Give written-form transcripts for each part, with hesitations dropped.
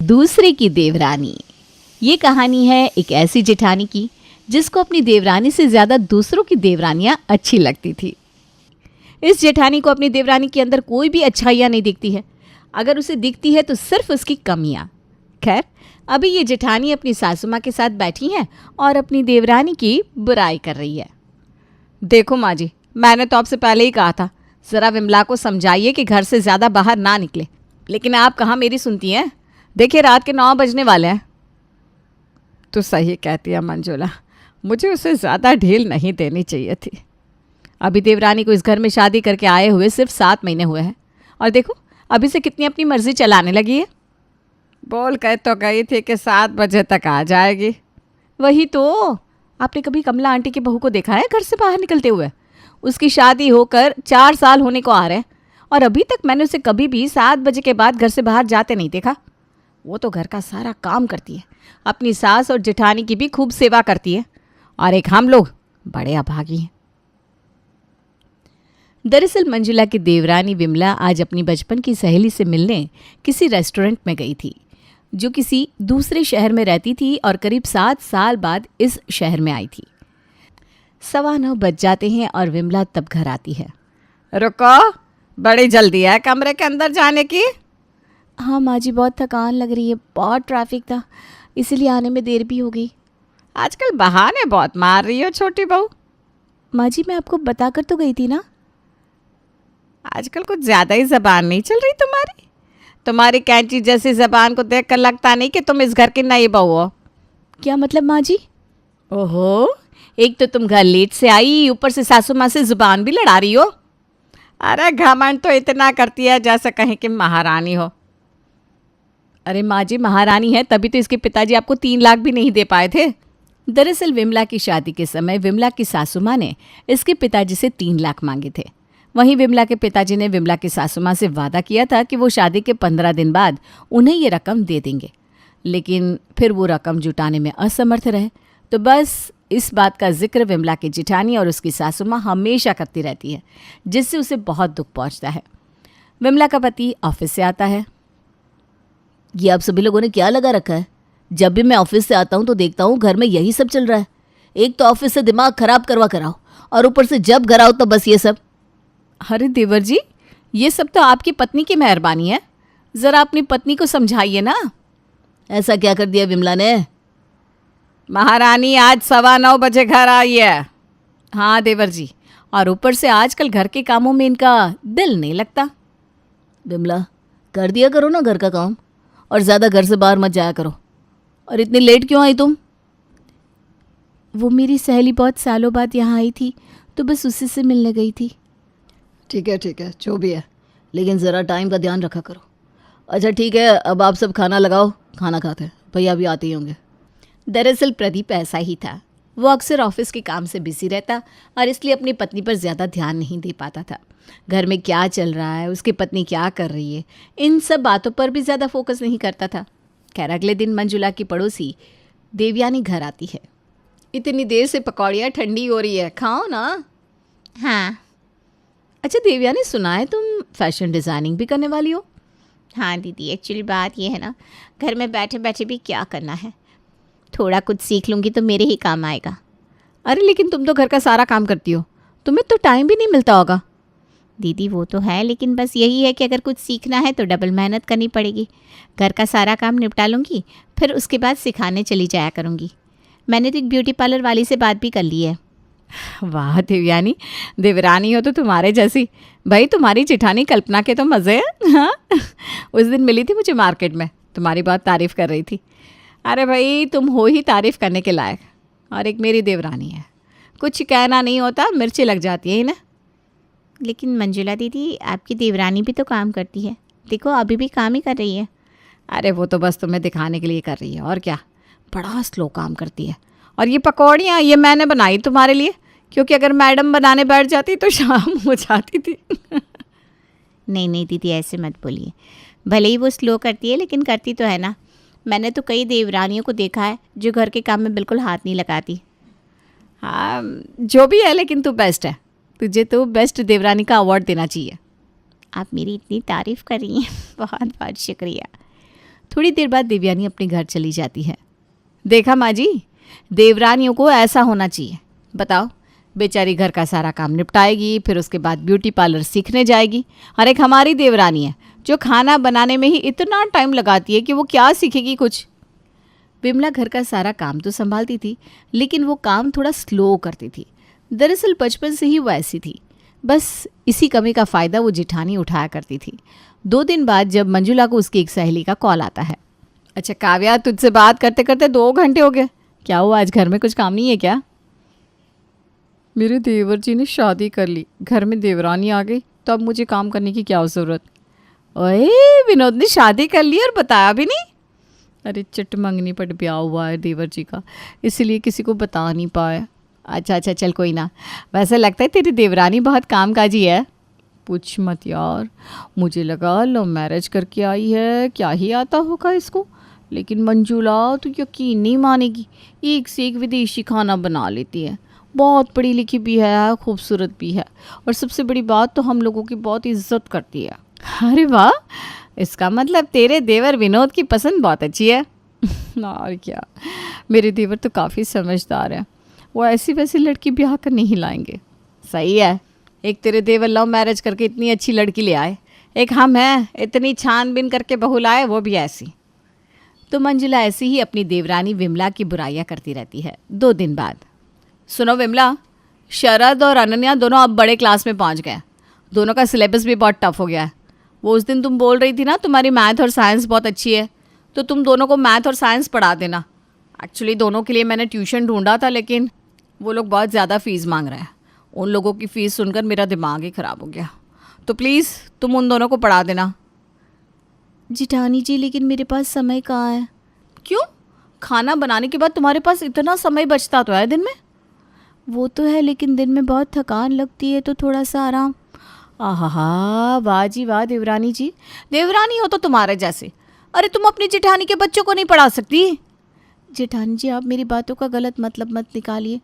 दूसरे की देवरानी। ये कहानी है एक ऐसी जेठानी की जिसको अपनी देवरानी से ज़्यादा दूसरों की देवरानियाँ अच्छी लगती थी। इस जेठानी को अपनी देवरानी के अंदर कोई भी अच्छाइयाँ नहीं दिखती है। अगर उसे दिखती है तो सिर्फ उसकी कमियाँ। खैर, अभी ये जेठानी अपनी सासू माँ के साथ बैठी हैं और अपनी देवरानी की बुराई कर रही है। देखो माँ जी, मैंने तो आपसे पहले ही कहा था, ज़रा विमला को समझाइए कि घर से ज़्यादा बाहर ना निकले, लेकिन आप कहाँ मेरी सुनती हैं। देखिए, रात के 9 बजने वाले हैं। तो सही कहती है मंजुला, मुझे उसे ज़्यादा ढील नहीं देनी चाहिए थी। अभी देवरानी को इस घर में शादी करके आए हुए सिर्फ 7 महीने हुए हैं और देखो अभी से कितनी अपनी मर्जी चलाने लगी है। बोल कर तो गई थी कि 7 बजे तक आ जाएगी। वही तो, आपने कभी कमला आंटी की बहू को देखा है घर से बाहर निकलते हुए? उसकी शादी होकर 4 साल होने को आ रहे हैं और अभी तक मैंने उसे कभी भी 7 बजे के बाद घर से बाहर जाते नहीं देखा। वो तो घर का सारा काम करती है, अपनी सास और जेठानी की भी खूब सेवा करती है, और एक हम लोग बड़े अभागी हैं। दरअसल मंजुला की देवरानी विमला आज अपनी बचपन की सहेली से मिलने किसी रेस्टोरेंट में गई थी, जो किसी दूसरे शहर में रहती थी और करीब 7 साल बाद इस शहर में आई थी। 9:15 बज जाते हैं और विमला तब घर आती है। रुको, बड़ी जल्दी है कमरे के अंदर जाने की? हाँ माँ जी, बहुत थकान लग रही है, बहुत ट्रैफिक था, इसीलिए आने में देर भी हो गई। आजकल बहाने बहुत मार रही हो छोटी बहू। माँ जी, मैं आपको बताकर तो गई थी ना। आजकल कुछ ज़्यादा ही ज़बान नहीं चल रही तुम्हारी कैंची जैसी ज़बान को देखकर लगता नहीं कि तुम इस घर की नई बहू हो। क्या मतलब माँ जी? ओहो, एक तो तुम घर लेट से आई, ऊपर से सासू माँ से ज़ुबान भी लड़ा रही हो। अरे घमंड तो इतना करती है जैसे कहीं कि महारानी हो। अरे माँ जी, महारानी है तभी तो इसके पिताजी आपको 3 लाख भी नहीं दे पाए थे। दरअसल विमला की शादी के समय विमला की सासू माँ ने इसके पिताजी से 3 लाख मांगे थे। वहीं विमला के पिताजी ने विमला की सासू माँ से वादा किया था कि वो शादी के 15 दिन बाद उन्हें ये रकम दे देंगे, लेकिन फिर वो रकम जुटाने में असमर्थ रहे। तो बस इस बात का जिक्र विमला की जेठानी और उसकी सासू माँ हमेशा करती रहती है, जिससे उसे बहुत दुख पहुँचता है। विमला का पति ऑफिस से आता है। ये आप सभी लोगों ने क्या लगा रखा है? जब भी मैं ऑफिस से आता हूँ तो देखता हूँ घर में यही सब चल रहा है। एक तो ऑफिस से दिमाग खराब करवा कराओ और ऊपर से जब घर आओ तो बस ये सब। अरे देवर जी, ये सब तो आपकी पत्नी की मेहरबानी है, ज़रा अपनी पत्नी को समझाइए ना। ऐसा क्या कर दिया विमला ने? महारानी आज 9:15 बजे घर आई है। हाँ देवर जी, और ऊपर से आजकल घर के कामों में इनका दिल नहीं लगता। विमला, कर दिया करो ना घर का काम, और ज़्यादा घर से बाहर मत जाया करो। और इतनी लेट क्यों आई तुम? वो मेरी सहेली बहुत सालों बाद यहाँ आई थी, तो बस उसी से मिलने गई थी। ठीक है, जो भी है, लेकिन ज़रा टाइम का ध्यान रखा करो। अच्छा ठीक है, अब आप सब खाना लगाओ, खाना खाते हैं, भैया भी आते ही होंगे। दरअसल प्रदीप ऐसा ही था, वो अक्सर ऑफिस के काम से बिजी रहता और इसलिए अपनी पत्नी पर ज़्यादा ध्यान नहीं दे पाता था। घर में क्या चल रहा है, उसकी पत्नी क्या कर रही है, इन सब बातों पर भी ज़्यादा फोकस नहीं करता था। खैर, अगले दिन मंजुला की पड़ोसी देवयानी घर आती है। इतनी देर से पकौड़ियाँ ठंडी हो रही है, खाओ ना। हाँ। अच्छा देवयानी, सुना है तुम फैशन डिज़ाइनिंग भी करने वाली हो? हाँ दीदी, एक्चुअली बात ये है ना, घर में बैठे बैठे भी क्या करना है, थोड़ा कुछ सीख लूँगी तो मेरे ही काम आएगा। अरे लेकिन तुम तो घर का सारा काम करती हो, तुम्हें तो टाइम भी नहीं मिलता होगा। दीदी वो तो है, लेकिन बस यही है कि अगर कुछ सीखना है तो डबल मेहनत करनी पड़ेगी। घर का सारा काम निपटा लूँगी, फिर उसके बाद सिखाने चली जाया करूँगी। मैंने तो एक ब्यूटी पार्लर वाली से बात भी कर ली है। वाह देवयानी, देवरानी हो तो तुम्हारे जैसी। भाई तुम्हारी जेठानी कल्पना के तो मज़े हैं। हाँ, उस दिन मिली थी मुझे मार्केट में, तुम्हारी बहुत तारीफ़ कर रही थी। अरे भाई, तुम हो ही तारीफ़ करने के लायक। और एक मेरी देवरानी है, कुछ कहना नहीं होता, मिर्ची लग जाती है ना। लेकिन मंजुला दीदी, आपकी देवरानी भी तो काम करती है, देखो अभी भी काम ही कर रही है। अरे वो तो बस तुम्हें दिखाने के लिए कर रही है, और क्या, बड़ा स्लो काम करती है। और ये पकौड़ियाँ ये मैंने बनाई तुम्हारे लिए, क्योंकि अगर मैडम बनाने बैठ जाती तो शाम हो जाती थी। नहीं दीदी, ऐसे मत बोलिए, भले ही वो स्लो करती है लेकिन करती तो है ना। मैंने तो कई देवरानियों को देखा है जो घर के काम में बिल्कुल हाथ नहीं लगाती। हाँ, जो भी है, लेकिन तू बेस्ट है, तुझे तो बेस्ट देवरानी का अवार्ड देना चाहिए। आप मेरी इतनी तारीफ़ कर रही हैं, बहुत बहुत शुक्रिया। थोड़ी देर बाद देवयानी अपने घर चली जाती है। देखा माँ जी, देवरानियों को ऐसा होना चाहिए। बताओ, बेचारी घर का सारा काम निपटाएगी, फिर उसके बाद ब्यूटी पार्लर सीखने जाएगी। और एक हमारी देवरानी है जो खाना बनाने में ही इतना टाइम लगाती है कि वो क्या सीखेगी कुछ। विमला घर का सारा काम तो संभालती थी, लेकिन वो काम थोड़ा स्लो करती थी। दरअसल बचपन से ही वो ऐसी थी। बस इसी कमी का फ़ायदा वो जिठानी उठाया करती थी। 2 दिन बाद जब मंजुला को उसकी एक सहेली का कॉल आता है। अच्छा काव्या, तुझसे बात करते करते 2 घंटे हो गए। क्या हुआ, आज घर में कुछ काम नहीं है क्या? मेरे देवर जी ने शादी कर ली, घर में देवरानी आ गई, तो अब मुझे काम करने की क्या ज़रूरत। ओए, विनोद ने शादी कर ली और बताया भी नहीं? अरे चिटमंगनी पर ब्याह हुआ है देवर जी का, इसलिए किसी को बता नहीं पाया। अच्छा चल कोई ना। वैसे लगता है तेरी देवरानी बहुत कामकाजी है। पूछ मत यार, मुझे लगा लव मैरिज करके आई है, क्या ही आता होगा इसको। लेकिन मंजुला तो यकीन नहीं मानेगी, एक से एक विदेशी खाना बना लेती है। बहुत पढ़ी लिखी भी है, खूबसूरत भी है, और सबसे बड़ी बात तो हम लोगों की बहुत इज्जत करती है। अरे वाह, इसका मतलब तेरे देवर विनोद की पसंद बहुत अच्छी है। और क्या, मेरे देवर तो काफ़ी समझदार है, वो ऐसी वैसी लड़की ब्याह कर नहीं लाएंगे। सही है, एक तेरे देवर लव मैरिज करके इतनी अच्छी लड़की ले आए, एक हम हैं इतनी छानबीन करके बहू लाए, वो भी ऐसी। तो मंजुला ऐसी ही अपनी देवरानी विमला की बुराइयां करती रहती है। 2 दिन बाद, सुनो विमला, शरद और अनन्या दोनों अब बड़े क्लास में पहुंच गए। दोनों का सिलेबस भी बहुत टफ हो गया है। वो उस दिन तुम बोल रही थी ना तुम्हारी मैथ और साइंस बहुत अच्छी है, तो तुम दोनों को मैथ और साइंस पढ़ा देना। एक्चुअली दोनों के लिए मैंने ट्यूशन ढूंढा था, लेकिन वो लोग बहुत ज़्यादा फ़ीस मांग रहे हैं। उन लोगों की फ़ीस सुनकर मेरा दिमाग ही ख़राब हो गया। तो प्लीज़ तुम उन दोनों को पढ़ा देना। जिठानी जी, लेकिन मेरे पास समय कहाँ है? क्यों? खाना बनाने के बाद तुम्हारे पास इतना समय बचता तो है दिन में। वो तो है, लेकिन दिन में बहुत थकान लगती है, तो थोड़ा सा आराम। आहा, वाह जी वाह देवरानी जी, देवरानी हो तो तुम्हारे जैसे। अरे तुम अपनी जेठानी के बच्चों को नहीं पढ़ा सकती? जेठानी जी, आप मेरी बातों का गलत मतलब मत निकालिए।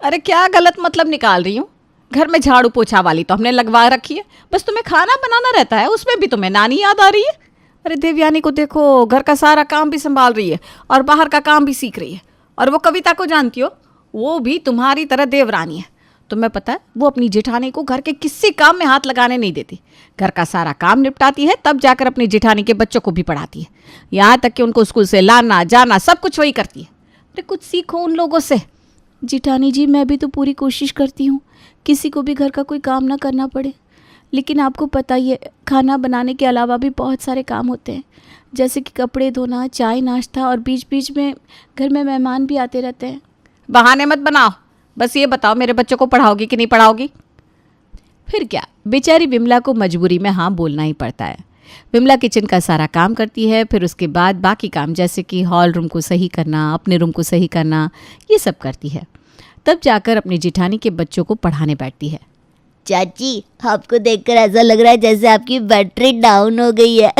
अरे क्या गलत मतलब निकाल रही हूँ? घर में झाड़ू पोछा वाली तो हमने लगवा रखी है, बस तुम्हें खाना बनाना रहता है, उसमें भी तुम्हें नानी याद आ रही है। अरे देवयानी को देखो, घर का सारा काम भी संभाल रही है और बाहर का काम भी सीख रही है। और वो कविता को जानती हो, वो भी तुम्हारी तरह देवरानी है। तुम्हें पता है, वो अपनी जेठानी को घर के किसी काम में हाथ लगाने नहीं देती। घर का सारा काम निपटाती है, तब जाकर अपनी जेठानी के बच्चों को भी पढ़ाती है। यहाँ तक कि उनको स्कूल से लाना जाना सब कुछ वही करती है। अरे कुछ सीखो उन लोगों से। जेठानी जी, मैं भी तो पूरी कोशिश करती हूँ किसी को भी घर का कोई काम ना करना पड़े, लेकिन आपको पता ही है, खाना बनाने के अलावा भी बहुत सारे काम होते हैं, जैसे कि कपड़े धोना, चाय नाश्ता, और बीच बीच में घर में मेहमान भी आते रहते हैं। बहाने मत बनाओ, बस ये बताओ मेरे बच्चों को पढ़ाओगी कि नहीं पढ़ाओगी? फिर क्या, बेचारी विमला को मजबूरी में हाँ बोलना ही पड़ता है। विमला किचन का सारा काम करती है, फिर उसके बाद बाकी काम जैसे कि हॉल रूम को सही करना, अपने रूम को सही करना, ये सब करती है। तब जाकर अपनी जेठानी के बच्चों को पढ़ाने बैठती है। चाची, आपको देखकर ऐसा लग रहा है जैसे आपकी बैटरी डाउन हो गई है।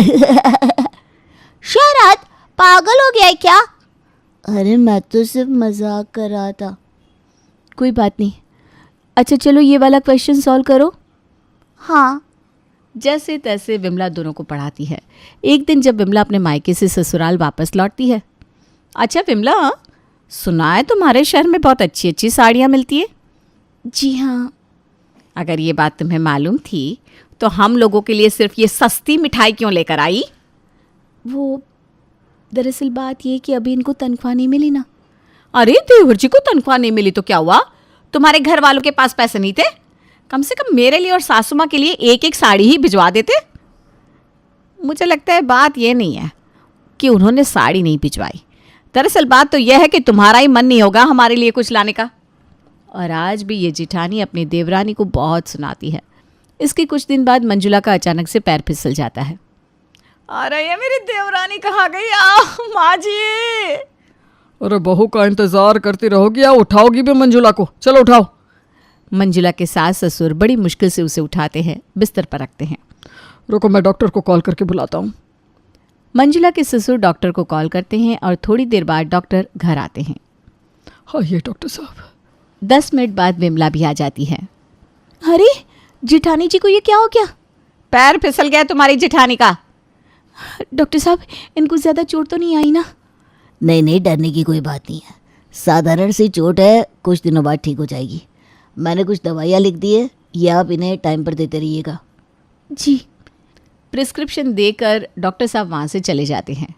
शरद, पागल हो गया है क्या? अरे मैं तो सिर्फ मजाक कर रहा था। कोई बात नहीं। अच्छा चलो ये वाला क्वेश्चन सॉल्व करो। हाँ। जैसे तैसे विमला दोनों को पढ़ाती है। एक दिन जब विमला अपने मायके से ससुराल वापस लौटती है। अच्छा विमला, सुना है तुम्हारे शहर में बहुत अच्छी अच्छी साड़ियाँ मिलती है? जी हाँ। अगर ये बात तुम्हें मालूम थी तो हम लोगों के लिए सिर्फ ये सस्ती मिठाई क्यों लेकर आई? वो दरअसल बात ये कि अभी इनको तनख्वाह नहीं मिली ना। अरे देवर जी को तनख्वाह नहीं मिली तो क्या हुआ? तुम्हारे घर वालों के पास पैसे नहीं थे? कम से कम मेरे लिए और सासू माँ के लिए एक एक साड़ी ही भिजवा देते। मुझे लगता है बात ये नहीं है कि उन्होंने साड़ी नहीं भिजवाई, दरअसल बात तो यह है कि तुम्हारा ही मन नहीं होगा हमारे लिए कुछ लाने का। और आज भी ये जेठानी अपनी देवरानी को बहुत सुनाती है। इसके कुछ दिन बाद मंजुला का अचानक से पैर फिसल जाता है। अरे ये मेरी देवरानी कहाँ गई? माँ जी। अरे बहू का इंतजार करती रहोगी या उठाओगी भी मंजुला को? चलो उठाओ। मंजुला के सास ससुर बड़ी मुश्किल से उसे उठाते हैं, बिस्तर पर रखते हैं। रुको, मैं डॉक्टर को कॉल करके बुलाता हूँ। मंजुला के ससुर डॉक्टर को कॉल करते हैं और थोड़ी देर बाद डॉक्टर घर आते हैं। हाँ ये डॉक्टर साहब। 10 मिनट बाद विमला भी आ जाती है। अरे जेठानी जी को ये क्या हो गया? पैर फिसल गया तुम्हारी जेठानी का। डॉक्टर साहब, इनको ज़्यादा चोट तो नहीं आई ना? नहीं नहीं, डरने की कोई बात नहीं है, साधारण सी चोट है, कुछ दिनों बाद ठीक हो जाएगी। मैंने कुछ दवाइयाँ लिख दी है, ये आप इन्हें टाइम पर देते रहिएगा। जी। प्रिस्क्रिप्शन देकर डॉक्टर साहब वहाँ से चले जाते हैं।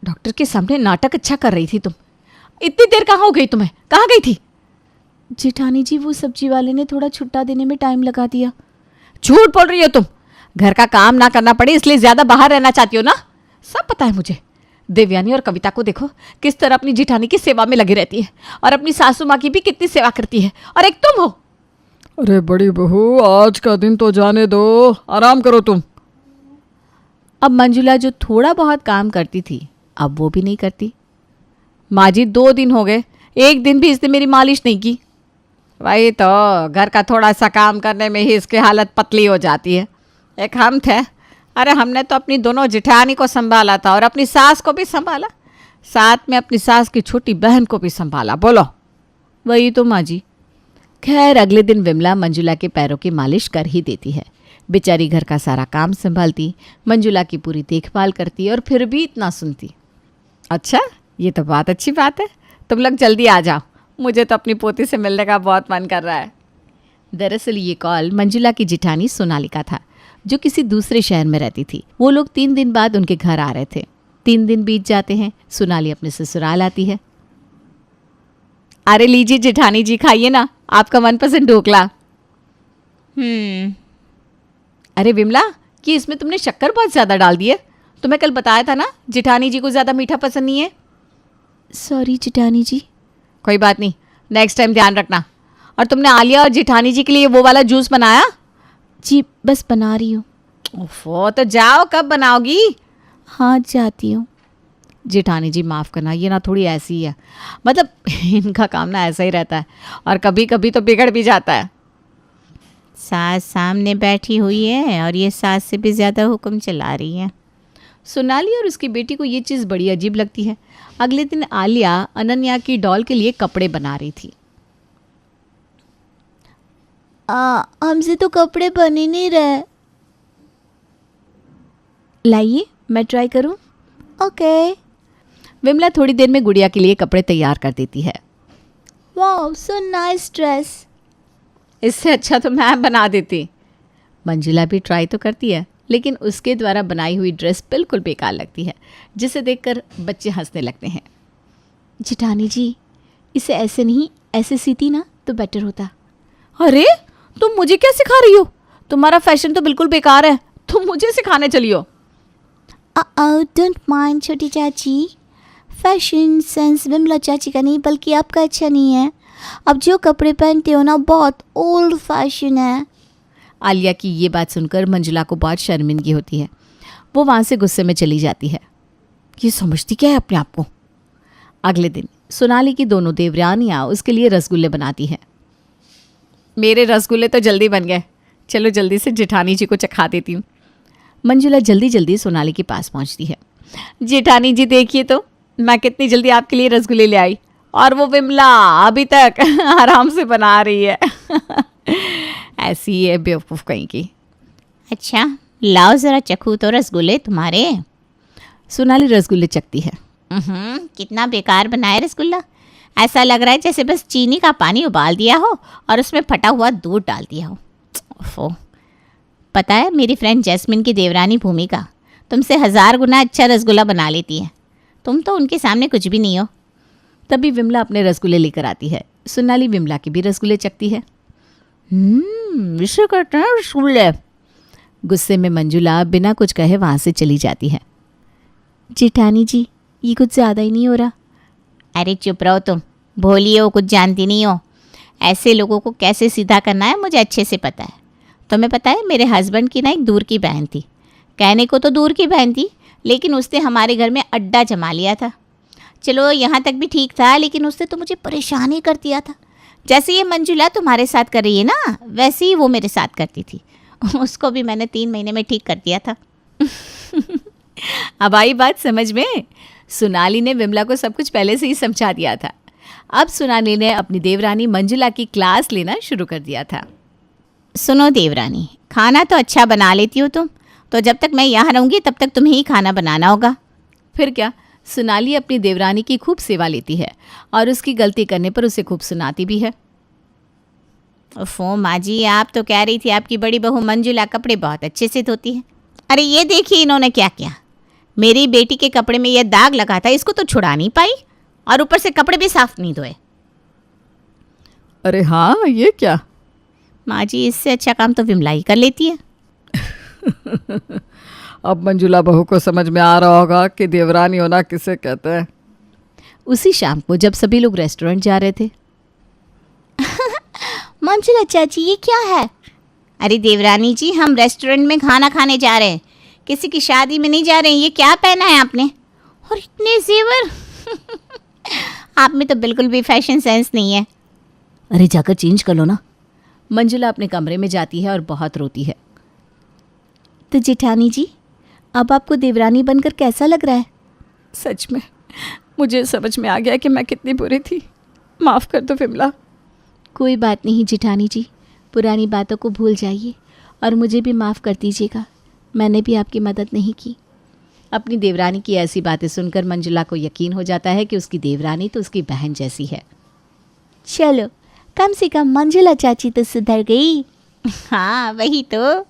डॉक्टर के सामने नाटक अच्छा कर रही थी तुम। इतनी देर कहाँ हो गई तुम्हें? कहाँ गई थी? जेठानी जी, वो सब्जी वाले ने थोड़ा छुट्टा देने में टाइम लगा दिया। झूठ बोल रही हो तुम। घर का काम ना करना पड़े इसलिए ज़्यादा बाहर रहना चाहती हो ना? सब पता है मुझे। देवयानी और कविता को देखो किस तरह अपनी जेठानी की सेवा में लगी रहती है, और अपनी सासू माँ की भी कितनी सेवा करती है, और एक तुम हो। अरे बड़ी बहू, आज का दिन तो जाने दो, आराम करो तुम। अब मंजुला जो थोड़ा बहुत काम करती थी अब वो भी नहीं करती। माँ जी, 2 दिन हो गए, एक दिन भी इसने मेरी मालिश नहीं की। वही तो, घर का थोड़ा सा काम करने में ही इसकी हालत पतली हो जाती है। एक हम थे, अरे हमने तो अपनी दोनों जेठानी को संभाला था और अपनी सास को भी संभाला, साथ में अपनी सास की छोटी बहन को भी संभाला। बोलो। वही तो माँ जी। खैर, अगले दिन विमला मंजुला के पैरों की मालिश कर ही देती है। बेचारी घर का सारा काम संभालती, मंजुला की पूरी देखभाल करती और फिर भी इतना सुनती। अच्छा, ये तो बहुत अच्छी बात है, तुम लोग जल्दी आ जाओ, मुझे तो अपनी पोती से मिलने का बहुत मन कर रहा है। दरअसल ये कॉल मंजुला की जेठानी सोनाली का था, जो किसी दूसरे शहर में रहती थी। वो लोग 3 दिन बाद उनके घर आ रहे थे। 3 दिन बीत जाते हैं, सोनाली अपने ससुराल आती है। अरे लीजिए जेठानी जी, खाइए ना, आपका मनपसंद ढोकला। अरे विमला, कि इसमें तुमने शक्कर बहुत ज़्यादा डाल दी है। तुम्हें कल बताया था ना जेठानी जी को ज़्यादा मीठा पसंद नहीं है। सॉरी जेठानी जी। कोई बात नहीं, नेक्स्ट टाइम ध्यान रखना। और तुमने आलिया और जेठानी जी के लिए वो वाला जूस बनाया? जी बस बना रही हूँ। ओफो, तो जाओ, कब बनाओगी? हाँ जाती हूँ। जेठानी जी माफ़ करना, ये ना थोड़ी ऐसी ही है, मतलब इनका काम ना ऐसा ही रहता है, और कभी कभी तो बिगड़ भी जाता है। सास सामने बैठी हुई है और ये सास से भी ज़्यादा हुक्म चला रही है। सोनाली और उसकी बेटी को ये चीज़ बड़ी अजीब लगती है। अगले दिन आलिया अनन्या की डॉल के लिए कपड़े बना रही थी। हमसे तो कपड़े बन ही नहीं रहे। लाइए, मैं ट्राई करूं? ओके। विमला थोड़ी देर में गुड़िया के लिए कपड़े तैयार कर देती है। Wow, so nice dress. इससे अच्छा तो मैं बना देती। मंजुला भी ट्राई तो करती है, लेकिन उसके द्वारा बनाई हुई ड्रेस बिल्कुल बेकार लगती है, जिसे देखकर बच्चे हंसने लगते हैं। जेठानी जी, इसे ऐसे नहीं, ऐसे सीती ना तो बेटर होता। अरे, तुम मुझे क्या सिखा रही हो? तुम्हारा फैशन तो बिल्कुल बेकार है, तुम मुझे सिखाने चली हो। डोंट माइंड छोटी चाची, फैशन सेंस विमला चाची का नहीं बल्कि आपका अच्छा नहीं है। अब जो कपड़े पहनते हो ना बहुत ओल्ड फैशन है। आलिया की ये बात सुनकर मंजुला को बहुत शर्मिंदगी होती है। वो वहाँ से गुस्से में चली जाती है। ये समझती क्या है अपने आप को? अगले दिन सोनाली की दोनों देवरानियाँ उसके लिए रसगुल्ले बनाती हैं। मेरे रसगुल्ले तो जल्दी बन गए, चलो जल्दी से जेठानी जी को चखा देती हूँ। मंजुला जल्दी जल्दी सोनाली के पास पहुँचती है। जेठानी जी देखिए तो, मैं कितनी जल्दी आपके लिए रसगुल्ले ले आई, और वो विमला अभी तक आराम से बना रही है। ऐसी है बेवकूफ़ कहीं की। अच्छा लाओ ज़रा चखूँ तो रसगुल्ले तुम्हारे। सोनाली रसगुल्ले चखती है। कितना बेकार बनाया रसगुल्ला। ऐसा लग रहा है जैसे बस चीनी का पानी उबाल दिया हो और उसमें फटा हुआ दूध डाल दिया हो। ओफो। पता है, मेरी फ्रेंड जैस्मिन की देवरानी भूमिका तुमसे 1000 गुना अच्छा रसगुल्ला बना लेती है। तुम तो उनके सामने कुछ भी नहीं हो। तभी विमला अपने रसगुल्ले लेकर आती है। सोनाली विमला के भी रसगुल्ले चखती है। इसे कहते हैं रसगुल्ले। गुस्से में मंजुला बिना कुछ कहे वहाँ से चली जाती है। जेठानी जी, ये कुछ ज़्यादा ही नहीं हो रहा। अरे चुप रहो तुम, भोली हो, कुछ जानती नहीं हो। ऐसे लोगों को कैसे सीधा करना है मुझे अच्छे से पता है। तुम्हें पता है, मेरे हस्बैंड की ना एक दूर की बहन थी। कहने को तो दूर की बहन थी, लेकिन उसने हमारे घर में अड्डा जमा लिया था। चलो यहाँ तक भी ठीक था, लेकिन उसने तो मुझे परेशान ही कर दिया था। जैसे ये मंजुला तुम्हारे साथ कर रही है ना, वैसे ही वो मेरे साथ करती थी। उसको भी मैंने 3 महीने में ठीक कर दिया था। अब आई बात समझ में। सोनाली ने विमला को सब कुछ पहले से ही समझा दिया था। अब सोनाली ने अपनी देवरानी मंजुला की क्लास लेना शुरू कर दिया था। सुनो देवरानी, खाना तो अच्छा बना लेती हो तुम, तो जब तक मैं यहाँ रहूँगी तब तक तुम्हें ही खाना बनाना होगा। फिर क्या, सोनाली अपनी देवरानी की खूब सेवा लेती है और उसकी गलती करने पर उसे खूब सुनाती भी है। ओफो माँ जी, आप तो कह रही थी आपकी बड़ी बहू मंजुला कपड़े बहुत अच्छे से धोती है। अरे ये देखिए इन्होंने क्या किया, मेरी बेटी के कपड़े में ये दाग लगा था, इसको तो छुड़ा नहीं पाई और ऊपर से कपड़े भी साफ नहीं धोए। अरे हाँ, ये क्या? माँ जी, इससे अच्छा काम तो विमला ही कर लेती है। अब मंजुला बहू को समझ में आ रहा होगा कि देवरानी होना किसे कहते हैं। उसी शाम को जब सभी लोग रेस्टोरेंट जा रहे थे, मंजुला चाची ये क्या है? अरे देवरानी जी, हम रेस्टोरेंट में खाना खाने जा रहे हैं, किसी की शादी में नहीं जा रहे हैं। ये क्या पहना है आपने? और इतने जेवर आप में तो बिल्कुल भी फैशन सेंस नहीं है। अरे जाकर चेंज कर लो ना। मंजुला अपने कमरे में जाती है और बहुत रोती है। तो जेठानी जी, अब आपको देवरानी बनकर कैसा लग रहा है? सच में मुझे समझ में आ गया कि मैं कितनी बुरी थी। माफ़ कर दो विमला। कोई बात नहीं जेठानी जी, पुरानी बातों को भूल जाइए और मुझे भी माफ़ कर दीजिएगा, मैंने भी आपकी मदद नहीं की। अपनी देवरानी की ऐसी बातें सुनकर मंजुला को यकीन हो जाता है कि उसकी देवरानी तो उसकी बहन जैसी है। चलो, कम से कम मंजुला चाची तो सुधर गई। हाँ वही तो।